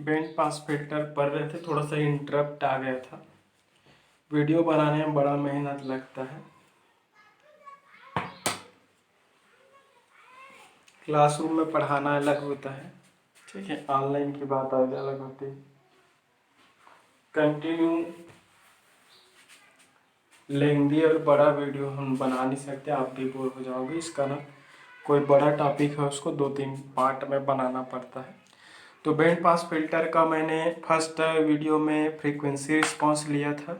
Band pass filter पढ़ रहे थे, थोड़ा सा इंटरप्ट आ गया था। वीडियो बनाने में बड़ा मेहनत लगता है, क्लासरूम में पढ़ाना अलग होता है, ठीक है, ऑनलाइन की बात अलग होती है। कंटिन्यू लेंदी और बड़ा वीडियो हम बना नहीं सकते, आप भी बोर हो जाओगे। इसका ना कोई बड़ा टॉपिक है, उसको 2-3 पार्ट में बनाना पड़ता है। तो बैंड पास फिल्टर का मैंने फर्स्ट वीडियो में फ्रीक्वेंसी रिस्पॉन्स लिया था।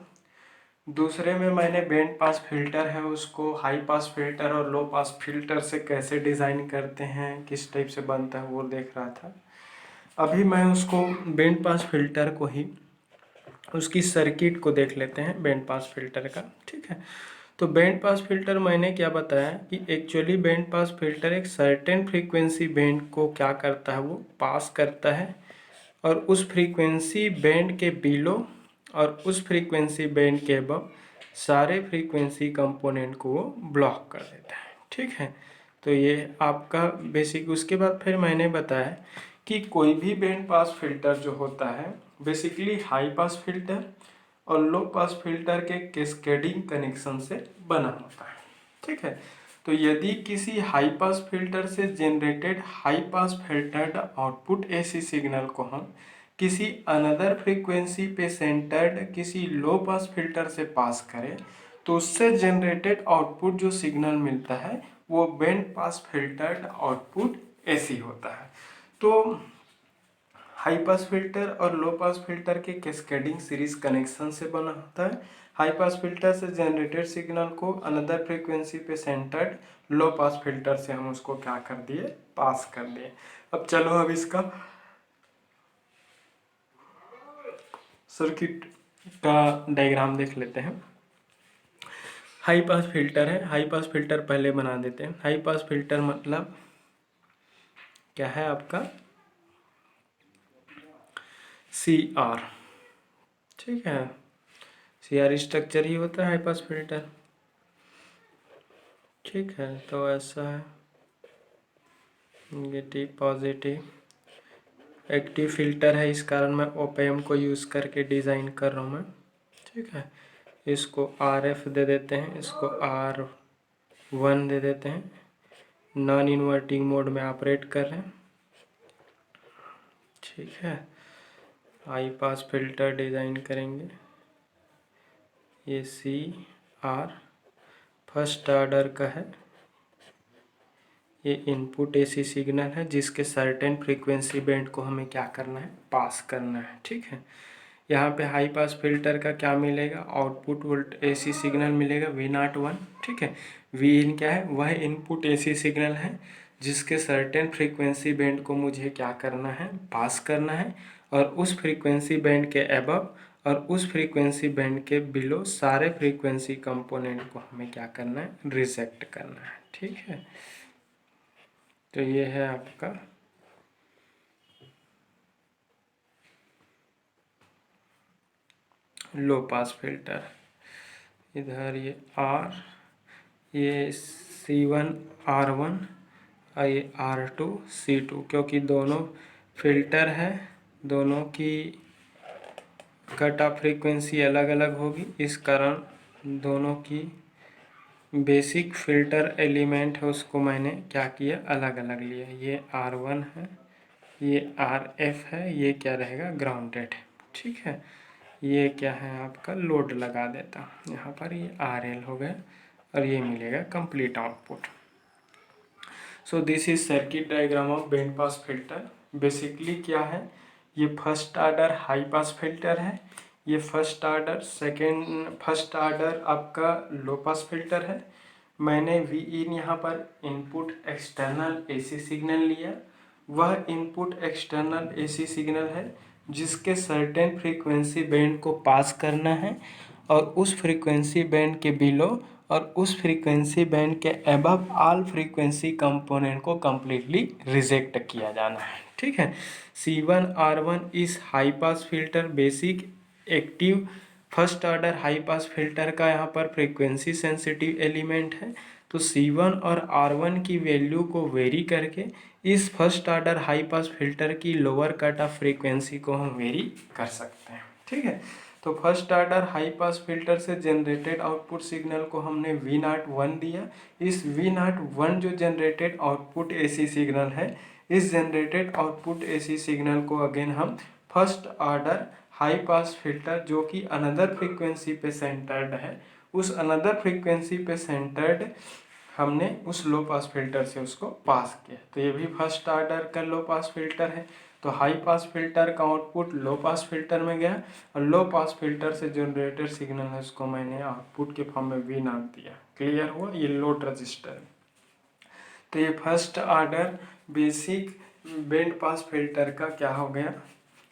दूसरे में मैंने बैंड पास फिल्टर है उसको हाई पास फिल्टर और लो पास फिल्टर से कैसे डिज़ाइन करते हैं, किस टाइप से बनता है, वो देख रहा था। अभी मैं उसको बैंड पास फिल्टर को ही उसकी सर्किट को देख लेते हैं बैंड पास फिल्टर का, ठीक है। तो बैंड पास फिल्टर मैंने क्या बताया कि एक्चुअली बैंड पास फिल्टर एक सर्टेन फ्रीक्वेंसी बैंड को क्या करता है, वो पास करता है और उस फ्रीक्वेंसी बैंड के बिलो और उस फ्रीक्वेंसी बैंड के अबव सारे फ्रीक्वेंसी कंपोनेंट को वो ब्लॉक कर देता है, ठीक है। तो ये आपका बेसिक। उसके बाद फिर मैंने बताया कि कोई भी बैंड पास फिल्टर जो होता है बेसिकली हाई पास फिल्टर और लो पास फिल्टर के कैस्केडिंग कनेक्शन से बना होता है, ठीक है। तो यदि किसी हाई पास फिल्टर से generated high pass filtered output AC signal को हम किसी अनदर फ्रीक्वेंसी पे सेंटर्ड किसी लो पास फिल्टर से पास करें तो उससे जनरेटेड आउटपुट जो सिग्नल मिलता है वो band pass filtered output AC होता है। तो हाई पास फिल्टर और लो पास फिल्टर के कैस्केडिंग सीरीज कनेक्शन से बना होता है। हाई पास फिल्टर से जनरेटेड सिग्नल को अनदर फ्रीक्वेंसी पे सेंटर्ड लो पास फिल्टर से हम उसको क्या कर दिए, पास कर दिए। अब चलो अब इसका सर्किट का डायग्राम देख लेते हैं। हाई पास फिल्टर है, हाई पास फिल्टर पहले बना देते हैं। हाई पास फिल्टर मतलब क्या है आपका, CR, ठीक है। CR स्ट्रक्चर ही होता है हाई पास फिल्टर, ठीक है। तो ऐसा है, नेगेटिव पॉजिटिव एक्टिव फिल्टर है, इस कारण मैं ओपैम्प को यूज़ करके डिज़ाइन कर रहा हूँ मैं, ठीक है। इसको RF दे देते हैं, इसको R1 दे देते हैं। नॉन इन्वर्टिंग मोड में ऑपरेट कर रहे हैं, ठीक है। हाई पास फिल्टर डिज़ाइन करेंगे। ये CR फर्स्ट ऑर्डर का है, ये इनपुट एसी सिग्नल है जिसके सर्टेन फ्रीक्वेंसी बैंड को हमें क्या करना है, पास करना है, ठीक है। यहाँ पे हाई पास फिल्टर का क्या मिलेगा, आउटपुट वोल्ट एसी सिग्नल मिलेगा V01, ठीक है। V इन क्या है, वह इनपुट एसी सिग्नल है जिसके सर्टेन फ्रीक्वेंसी बैंड को मुझे क्या करना है, पास करना है और उस फ्रीक्वेंसी बैंड के अबव और उस फ्रीक्वेंसी बैंड के बिलो सारे फ्रीक्वेंसी कंपोनेंट को हमें क्या करना है, रिजेक्ट करना है, ठीक है। तो ये है आपका लो पास फिल्टर। इधर ये R, ये C1 R1 और ये R2 C2, क्योंकि दोनों फिल्टर है, दोनों की कट ऑफ फ्रीक्वेंसी अलग अलग होगी, इस कारण दोनों की बेसिक फिल्टर एलिमेंट है उसको मैंने क्या किया, अलग अलग लिया। ये R1 है, ये RF है, ये क्या रहेगा, ग्राउंडेड है, ठीक है। ये क्या है आपका, लोड लगा देता हूँ यहाँ पर, ये RL हो गया और ये मिलेगा complete output. So this is circuit diagram of band pass filter. Basically क्या है, ये first order high pass filter है, ये फर्स्ट ऑर्डर आपका लो पास फिल्टर है। मैंने Vin यहाँ पर इनपुट एक्सटर्नल एसी सिग्नल लिया, वह इनपुट एक्सटर्नल एसी सिग्नल है जिसके सर्टेन फ्रीक्वेंसी बैंड को पास करना है और उस फ्रीक्वेंसी बैंड के बिलो और उस फ्रीक्वेंसी बैंड के अबव ऑल फ्रीक्वेंसी कंपोनेंट को कम्प्लीटली रिजेक्ट किया जाना है, ठीक है। C1 R1 इस high pass filter basic active first order high pass filter का यहाँ पर फ्रीक्वेंसी सेंसिटिव एलिमेंट है। तो C1 और R1 की वैल्यू को वेरी करके इस first order high pass filter की लोअर कट ऑफ फ्रीक्वेंसी को हम वेरी कर सकते हैं। ठीक है, तो first order high pass filter से जनरेटेड आउटपुट सिग्नल को हमने V01 दिया। इस V01 जो जनरेटेड आउटपुट AC सिग्नल है, इस जनरेटेड आउटपुट AC सिग्नल को अगेन हम first order high pass filter जो कि अनदर फ्रीक्वेंसी पे सेंटर्ड है, उस अनदर फ्रीक्वेंसी पे सेंटर्ड हमने उस लो पास फिल्टर से उसको पास किया। तो ये भी फर्स्ट ऑर्डर का लो पास फिल्टर है। तो हाई पास फिल्टर का आउटपुट लो पास फिल्टर में गया और लो पास फिल्टर से जनरेटेड सिग्नल है उसको मैंने आउटपुट के फॉर्म में V0 दिया। क्लियर हुआ? ये लोड रजिस्टर है। तो ये first order basic band pass filter का क्या हो गया,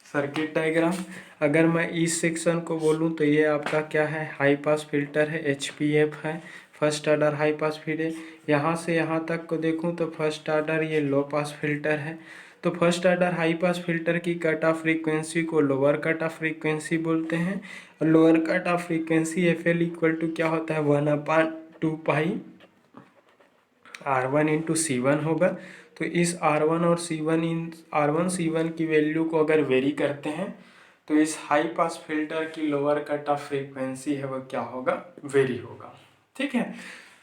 सर्किट डायग्राम। अगर मैं इस सेक्शन को बोलूं तो ये आपका क्या है, हाई पास फिल्टर है, HPF है, first order high pass filter. यहाँ से यहाँ तक को देखूं तो फर्स्ट ऑर्डर ये लो पास फिल्टर है। तो first order high pass filter की कट ऑफ फ्रीक्वेंसी को लोअर कट ऑफ फ्रीक्वेंसी बोलते हैं। और lower cut off frequency FL equal to क्या होता है, 1/2 पाई R1 इंटू C1 होगा। तो इस R1 और R1 C1 की वैल्यू को अगर वेरी करते हैं तो इस हाई पास फिल्टर की लोअर कट ऑफ फ्रीक्वेंसी है वह क्या होगा, वेरी होगा। ठीक है,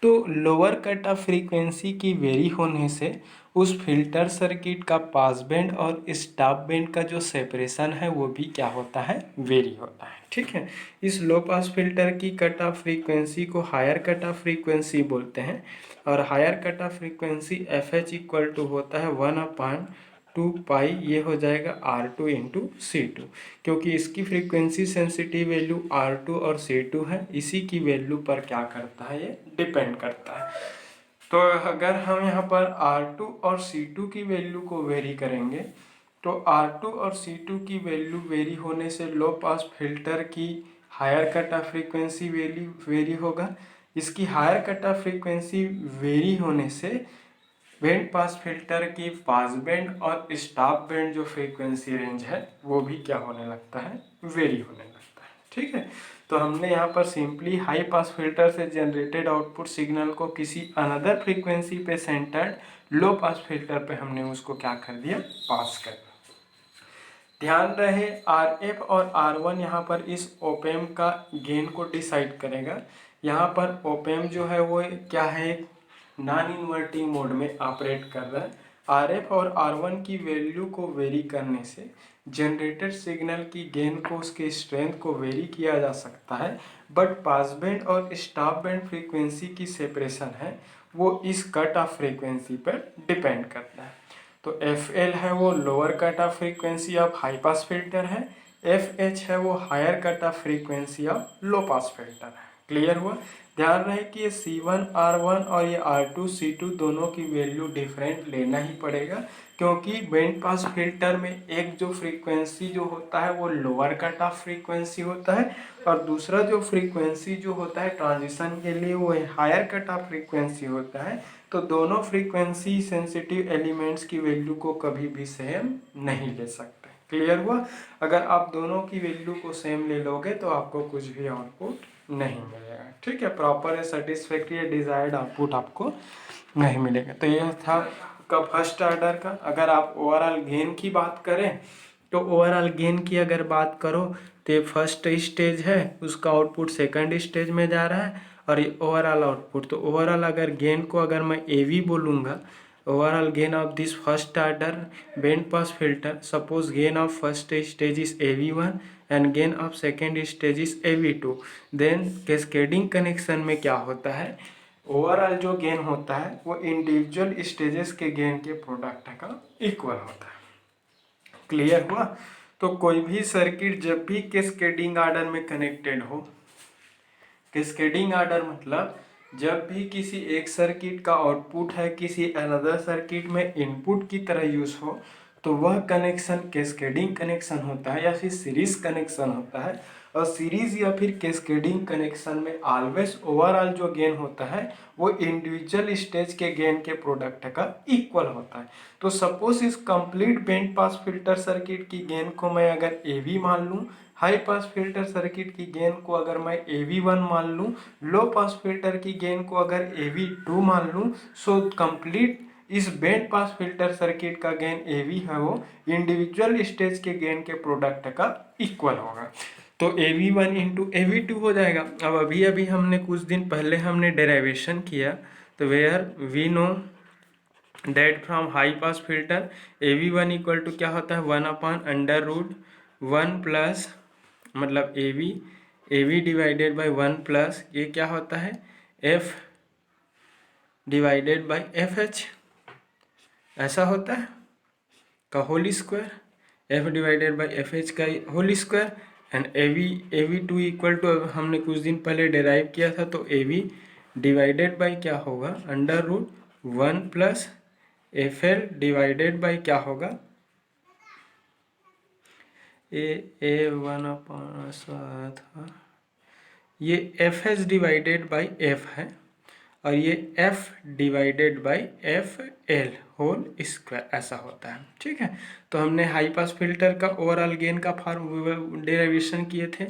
तो लोअर कट ऑफ फ्रीक्वेंसी की वेरी होने से उस फिल्टर सर्किट का पास बैंड और स्टॉप बैंड का जो सेपरेशन है वो भी क्या होता है, वेरी होता है। ठीक है, इस लो पास फिल्टर की कट ऑफ फ्रीक्वेंसी को हायर कट ऑफ फ्रीक्वेंसी बोलते हैं और higher cut off frequency FH equal to होता है 1/2 पाई, ये हो जाएगा R2 इंटू C2, क्योंकि इसकी फ्रीक्वेंसी सेंसिटिव वैल्यू R2 और C2 है, इसी की वैल्यू पर क्या करता है, ये डिपेंड करता है। तो अगर हम यहाँ पर R2 और C2 की वैल्यू को वेरी करेंगे तो R2 और C2 की वैल्यू वेरी होने से लो पास फिल्टर की higher cut off frequency vary होगा। इसकी higher cut off frequency vary होने से बैंड पास फिल्टर की पास बैंड और स्टॉप बैंड जो फ्रीक्वेंसी रेंज है वो भी क्या होने लगता है, वेरी होने लगता है। ठीक है, तो हमने यहाँ पर सिंपली हाई पास फिल्टर से जनरेटेड आउटपुट सिग्नल को किसी अनदर फ्रीक्वेंसी पे सेंटर्ड लो पास फिल्टर पे हमने उसको क्या कर दिया, पास कर दिया। ध्यान रहे RF और R1 यहाँ पर इस ओपेम का गेन को डिसाइड करेगा। यहाँ पर ओपेम जो है वो क्या है, नॉन इन्वर्टिंग मोड में ऑपरेट कर रहा है। RF और R1 की वैल्यू को वेरी करने से जनरेटेड सिग्नल की गेन को, उसके स्ट्रेंथ को वेरी किया जा सकता है, बट पास बैंड और स्टॉप बैंड फ्रीक्वेंसी की सेपरेशन है वो इस कट ऑफ फ्रीक्वेंसी पर डिपेंड करता है। तो FL है वो lower cut off frequency of high pass filter है, FH है वो higher cut off frequency of low pass filter है। क्लियर हुआ? ध्यान रहे कि ये C1 R1 और ये R2 C2 दोनों की वैल्यू डिफरेंट लेना ही पड़ेगा, क्योंकि बैंड पास फिल्टर में एक जो फ्रीक्वेंसी जो होता है वो लोअर कट ऑफ फ्रीक्वेंसी होता है और दूसरा जो फ्रीक्वेंसी जो होता है ट्रांजिशन के लिए वो हायर कट ऑफ फ्रीक्वेंसी होता है। तो दोनों फ्रीक्वेंसी सेंसिटिव एलिमेंट्स की वैल्यू को कभी भी सेम नहीं ले सकते। क्लियर हुआ? अगर आप दोनों की वैल्यू को सेम ले लोगे तो आपको कुछ भी आउटपुट नहीं मिलेगा। ठीक है, प्रॉपर सेटिस्फैक्ट्री डिजायर्ड आउटपुट आपको नहीं मिलेगा। तो यह था का फर्स्ट ऑर्डर का। अगर आप ओवरऑल गेन की बात करें तो ओवरऑल गेन की अगर बात करो तो ये फर्स्ट स्टेज है, उसका आउटपुट सेकंड स्टेज में जा रहा है और ये ओवरऑल आउटपुट। तो ओवरऑल अगर गेन को अगर मैं AV बोलूँगा, overall gain of this first order band pass filter, suppose gain of first stage is AV1 and gain of second stage is AV2, then cascading connection में क्या होता है, ओवरऑल जो गेन होता है वो इंडिविजुअल स्टेजेस के गेन के प्रोडक्ट का इक्वल होता है। क्लियर हुआ? तो कोई भी सर्किट जब भी कैस्केडिंग ऑर्डर में कनेक्टेड हो, कैस्केडिंग ऑर्डर मतलब जब भी किसी एक सर्किट का आउटपुट है किसी अनदर सर्किट में इनपुट की तरह यूज हो, तो वह कनेक्शन कैस्केडिंग कनेक्शन होता है या फिर सीरीज कनेक्शन होता है। और सीरीज या फिर कैस्केडिंग कनेक्शन में ऑलवेज ओवरऑल जो गेन होता है वो इंडिविजुअल स्टेज के गेन के प्रोडक्ट का इक्वल होता है। तो सपोज इस complete band pass filter circuit की गेन को मैं अगर AV मान लूँ, हाई पास फिल्टर सर्किट की गेन को अगर मैं AV1 मान लूँ, लो पास फिल्टर की गेन को अगर AV2 मान लूँ, सो कंप्लीट इस बैंड पास फिल्टर सर्किट का गेन AV है वो इंडिविजुअल स्टेज के गेन के प्रोडक्ट का इक्वल होगा। तो AV1 इंटू AV2 हो जाएगा। अब अभी अभी हमने कुछ दिन पहले हमने डेरिवेशन किया, तो where we know that from high pass filter AV1 equal to क्या होता है 1/√1 प्लस मतलब AV डिवाइडेड बाई 1 प्लस ये क्या होता है F डिवाइडेड बाई FH, ऐसा होता है का whole square, F divided by FH का whole square and AV2 equal to हमने कुछ दिन पहले डेराइव किया था, तो AV डिवाइडेड बाई क्या होगा √1 प्लस FL डिवाइडेड बाई क्या होगा A1/7 ये FH डिवाइडेड बाई F है और ये F divided by FL whole square ऐसा होता है। ठीक है, तो हमने हाई पास फिल्टर का ओवरऑल गेन का फॉर्म डेरिवेशन किए थे,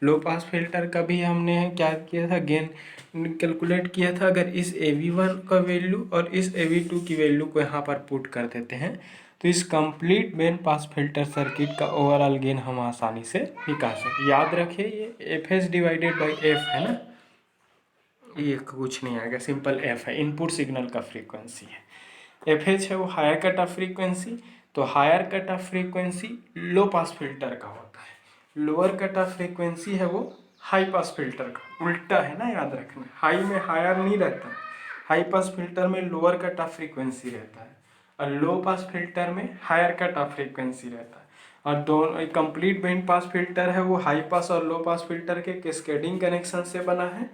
लो पास फिल्टर का भी हमने क्या किया था गेन कैलकुलेट किया था। अगर इस AV1 का वैल्यू और इस AV2 की वैल्यू को यहाँ पर पुट कर देते हैं तो इस complete band pass filter circuit का ओवरऑल गेन हम आसानी से निकाल सकते। याद रखिए ये FH डिवाइडेड बाई F है ना, ये कुछ नहीं आएगा, सिंपल F है, इनपुट सिग्नल का फ्रीक्वेंसी है। FH है वो हायर कट ऑफ फ्रीक्वेंसी, तो हायर कट ऑफ फ्रीक्वेंसी लो पास फिल्टर का होता है, लोअर कट ऑफ फ्रीक्वेंसी है वो हाई पास फिल्टर का। उल्टा है ना, याद रखना, हाई में हायर नहीं रहता, हाई पास फिल्टर में लोअर कट ऑफ फ्रीक्वेंसी रहता है और लो पास फिल्टर में हायर कट ऑफ फ्रीक्वेंसी रहता है। और दोनों कंप्लीट बैंड पास फिल्टर है वो हाई पास और लो पास फिल्टर के कैस्केडिंग कनेक्शन से बना है,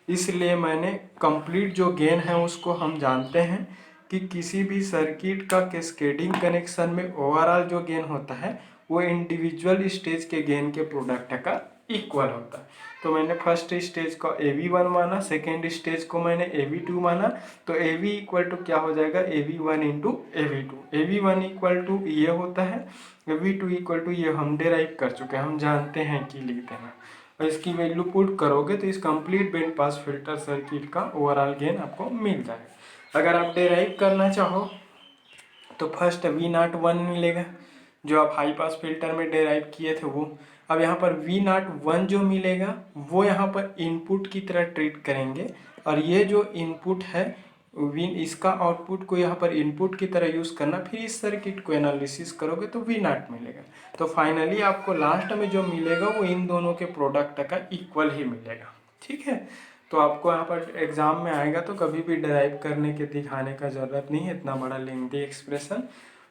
इसलिए मैंने कंप्लीट जो गेन है उसको हम जानते हैं कि किसी भी सर्किट का कैस्केडिंग कनेक्शन में ओवरऑल जो गेन होता है वो इंडिविजुअल स्टेज के गेन के प्रोडक्ट का इक्वल होता है। तो मैंने फर्स्ट स्टेज को AV1 माना, सेकेंड स्टेज को मैंने AV2 माना, तो AV इक्वल टू क्या हो जाएगा AV1 into AV2। AV1 equal to ये होता है, AV2 इक्वल टू ये हम डेराइव कर चुके हैं, हम जानते हैं कि लिख देना, और इसकी वैल्यू पुट करोगे तो इस complete band pass filter circuit का ओवरऑल गेन आपको मिल जाएगा। अगर आप डेराइव करना चाहो तो फर्स्ट V01 मिलेगा जो आप हाई पास फिल्टर में डेराइव किए थे वो। अब यहाँ पर V01 जो मिलेगा वो यहाँ पर इनपुट की तरह ट्रीट करेंगे और ये जो इनपुट है इसका आउटपुट को यहाँ पर इनपुट की तरह यूज़ करना, फिर इस सर्किट को एनालिसिस करोगे तो V0 मिलेगा। तो फाइनली आपको लास्ट में जो मिलेगा वो इन दोनों के प्रोडक्ट का इक्वल ही मिलेगा। ठीक है, तो आपको यहाँ पर एग्जाम में आएगा तो कभी भी डिराइव करने के दिखाने का ज़रूरत नहीं है, इतना बड़ा लेंथी एक्सप्रेशन।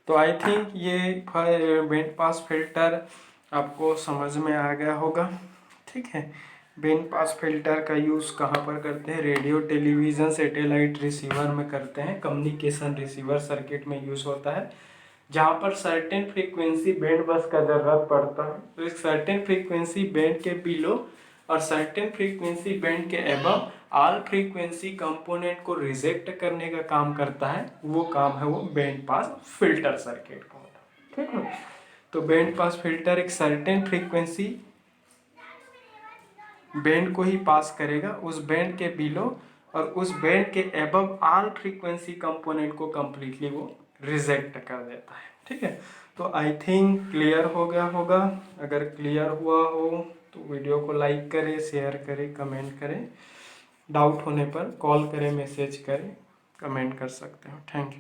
तो आई थिंक ये बैंड पास फिल्टर आपको समझ में आ गया होगा। ठीक है, बैंड पास फिल्टर का यूज़ कहाँ पर करते हैं, रेडियो टेलीविज़न सैटेलाइट रिसीवर में करते हैं, कम्युनिकेशन रिसीवर सर्किट में यूज़ होता है, जहाँ पर सर्टेन फ्रीक्वेंसी बैंड बस का ज़रूरत पड़ता है। तो इस सर्टेन फ्रीक्वेंसी बैंड के बिलो और सर्टेन फ्रीक्वेंसी बैंड के अबव ऑल फ्रीक्वेंसी कंपोनेंट को रिजेक्ट करने का काम करता है, वो काम है वो बैंड पास फिल्टर सर्किट का होता है। ठीक है, तो बैंड पास फिल्टर एक सर्टेन फ्रीक्वेंसी बैंड को ही पास करेगा, उस बैंड के बिलो और उस बैंड के अबव ऑल फ्रीक्वेंसी कंपोनेंट को कंप्लीटली वो रिजेक्ट कर देता है। ठीक है, तो आई थिंक क्लियर हो गया होगा। अगर क्लियर हुआ हो तो वीडियो को लाइक करें, शेयर करें, कमेंट करें, डाउट होने पर कॉल करें, मैसेज करें, कमेंट कर सकते हो। Thank you.